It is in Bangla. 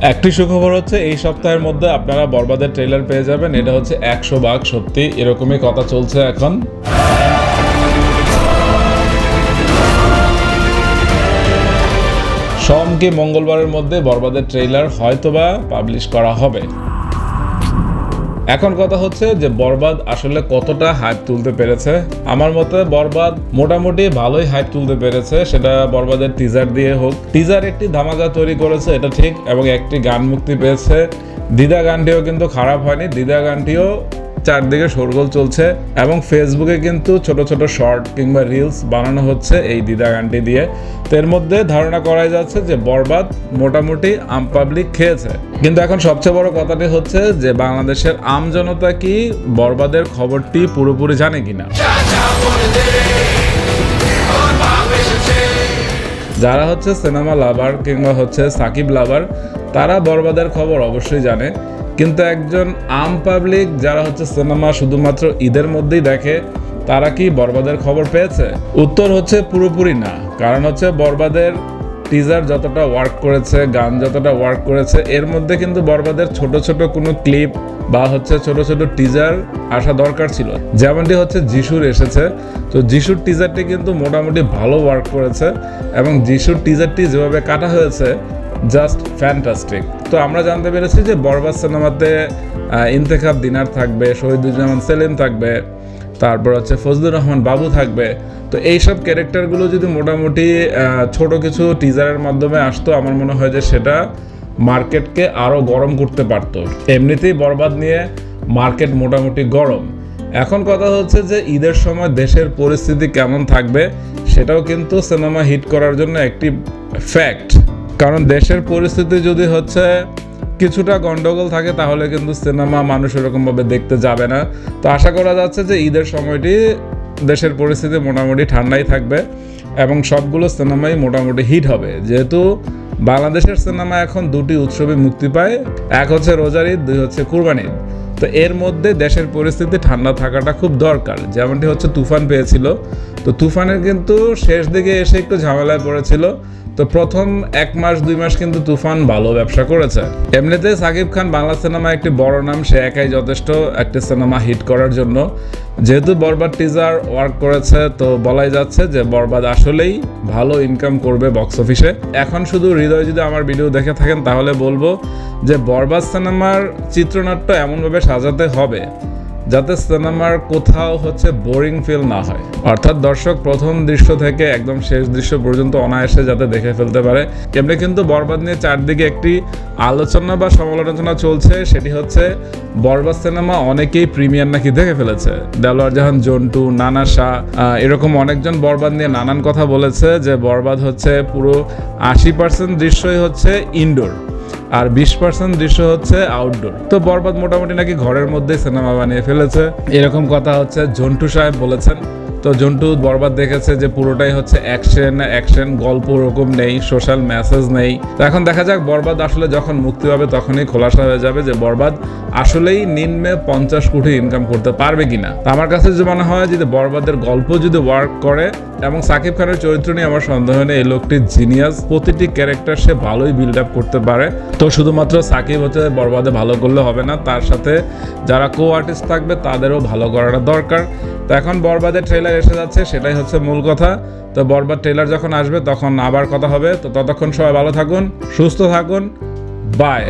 একটি সুখবর হচ্ছে এই সপ্তাহের মধ্যে আপনারা বরবাদের ট্রেলার পেয়ে যাবেন। এটা হচ্ছে 100 ভাগ সত্যি, এরকমই কথা চলছে এখন। সোম কি মঙ্গলবারের মধ্যে বরবাদের ট্রেলার হয়তোবা পাবলিশ করা হবে। এখন কথা হচ্ছে যে বরবাদ আসলে কতটা হাইপ তুলতে পেরেছে। আমার মতে বরবাদ মোটামুটি ভালোই হাইপ তুলতে পেরেছে, সেটা বরবাদের টিজার দিয়ে হোক। টিজার একটি ধামাকা তৈরি করেছে, এটা ঠিক, এবং একটি গান মুক্তি পেয়েছে। দিদা গানটিও কিন্তু খারাপ হয়নি, দিদা গানটিও চারদিকে শোরগোল চলছে, এবং ফেসবুকে কিন্তু ছোট ছোট শর্ট কিংবা রিলস বানানো হচ্ছে এই দিদা গানটি দিয়ে। তো এর মধ্যে ধারণা করা যাচ্ছে যে বরবাদ মোটামুটি আম পাবলিক খেয়েছে। কিন্তু এখন সবচেয়ে বড় কথাটি হচ্ছে যে বাংলাদেশের আম জনতা কি বরবাদের খবরটি পুরোপুরি জানে কিনা। যারা হচ্ছে সিনেমা লাভার কিংবা হচ্ছে সাকিব লাভার, তারা বরবাদের খবর অবশ্যই জানে, কিন্তু একজন আম পাবলিক যারা হচ্ছে সিনেমা শুধুমাত্র ঈদের মধ্যেই দেখে, তারা কি বরবাদের খবর পেয়েছে? উত্তর হচ্ছে পুরোপুরি না। কারণ হচ্ছে বরবাদের টিজার যতটা ওয়ার্ক করেছে, গান যতটা ওয়ার্ক করেছে, এর মধ্যে কিন্তু বরবাদের ছোট ছোট কোনো ক্লিপ বা হচ্ছে ছোট ছোট টিজার আসা দরকার ছিল। যেমনটি হচ্ছে যিশুর এসেছে, তো যিশুর টিজারটি কিন্তু মোটামুটি ভালো ওয়ার্ক করেছে, এবং যিশুর টিজারটি যেভাবে কাটা হয়েছে জাস্ট ফ্যান্টাস্টিক। তো আমরা জানতে পেরেছি যে বরবাদ সিনেমাতে ইন্তেখাব দিনার থাকবে, শহীদুজ্জামান সেলিম থাকবে, তারপর হচ্ছে ফজলুর রহমান বাবু থাকবে। তো এইসব ক্যারেক্টারগুলো যদি মোটামুটি ছোট কিছু টিজারের মাধ্যমে আসতো, আমার মনে হয় যে সেটা মার্কেটকে আরও গরম করতে পারতো। এমনিতেই বরবাদ নিয়ে মার্কেট মোটামুটি গরম। এখন কথা হচ্ছে যে ঈদের সময় দেশের পরিস্থিতি কেমন থাকবে, সেটাও কিন্তু সিনেমা হিট করার জন্য একটি ফ্যাক্ট। কারণ দেশের পরিস্থিতি যদি হচ্ছে কিছুটা গন্ডগোল থাকে, তাহলে কিন্তু সিনেমা মানুষ এরকমভাবে দেখতে যাবে না। তো আশা করা যাচ্ছে যে ঈদের সময়টি দেশের পরিস্থিতি মোটামুটি ঠান্ডাই থাকবে, এবং সবগুলো সিনেমাই মোটামুটি হিট হবে। যেহেতু বাংলাদেশের সিনেমা এখন দুটি উৎসবে মুক্তি পায়, এক হচ্ছে রোজার ঈদ, দুই হচ্ছে কুরবানি ঈদ। তো এর মধ্যে দেশের পরিস্থিতি ঠান্ডা থাকাটা খুব দরকার। যেমনটি হচ্ছে তুফান পেয়েছিল, তো তুফানের কিন্তু শেষ দিকে এসে একটু ঝামেলায় পড়েছিল। তো প্রথম 1 মাস 2 মাস কিন্তু তুফান ভালো ব্যবসা করেছে। এমনিতে সাকিব খান বাংলা সিনেমা একটি বড় নাম, সে একাই যথেষ্ট একটি সিনেমা হিট করার জন্য। যেহেতু বরবাদ টিজার ওয়ার্ক করেছে, তো বলাই যাচ্ছে যে বরবাদ আসলেই ভালো ইনকাম করবে বক্স অফিসে। এখন শুধু হৃদয় যদি আমার ভিডিও দেখে থাকেন, তাহলে বলবো যে বরবাদ সিনেমার চিত্রনাট্য এমনভাবে সাজাতে হবে যাতে সিনেমার কোথাও হচ্ছে বোরিং ফিল না হয়। অর্থাৎ দর্শক প্রথম দৃশ্য থেকে একদম শেষ দৃশ্য পর্যন্ত অনায়াসে যাতে দেখে ফেলতে পারে। এমনি কিন্তু বরবাদ নিয়ে চারদিকে একটি আলোচনা বা সমালোচনা চলছে, সেটি হচ্ছে বরবাদ সিনেমা অনেকেই প্রিমিয়ার নাকি দেখে ফেলেছে। দেলোয়ার জাহান, জন্টু, নানা শাহ, এরকম অনেকজন বরবাদ নিয়ে নানান কথা বলেছে যে বরবাদ হচ্ছে পুরো 80% দৃশ্যই হচ্ছে ইনডোর, আর 20% দৃশ্য হচ্ছে আউটডোর। তো বরবাদ মোটামুটি নাকি ঘরের মধ্যে সিনেমা বানিয়ে ফেলেছে, এরকম কথা হচ্ছে জন্টু সাহেব বলেছেন। তো জন্টু বরবাদ দেখেছে যে পুরোটাই হচ্ছে অ্যাকশন, গল্প ওরকম নেই, সোশ্যাল মেসেজ নেই। তো এখন দেখা যাক বরবাদ আসলে যখন মুক্তি পাবে তখনই খোলাসা হয়ে যাবে যে বরবাদ আসলেই নিম্নে 50 কোটি ইনকাম করতে পারবে কিনা। তো আমার কাছে যে মনে হয় যে বরবাদের গল্প যদি ওয়ার্ক করে, এবং সাকিব খানের চরিত্র নিয়ে আমার সন্দেহ নেই, এই লোকটি জিনিয়াস, প্রতিটি ক্যারেক্টার সে ভালোই বিল্ড আপ করতে পারে। তো শুধুমাত্র সাকিব হচ্ছে বরবাদে ভালো করলে হবে না, তার সাথে যারা কো আর্টিস্ট থাকবে তাদেরও ভালো করাটা দরকার। তো এখন বরবাদের ট্রেলার এসে যাচ্ছে, সেটাই হচ্ছে মূল কথা। তো বরবাদ ট্রেলার যখন আসবে তখন আবার কথা হবে। তো ততক্ষণ সবাই ভালো থাকুন, সুস্থ থাকুন, বাই।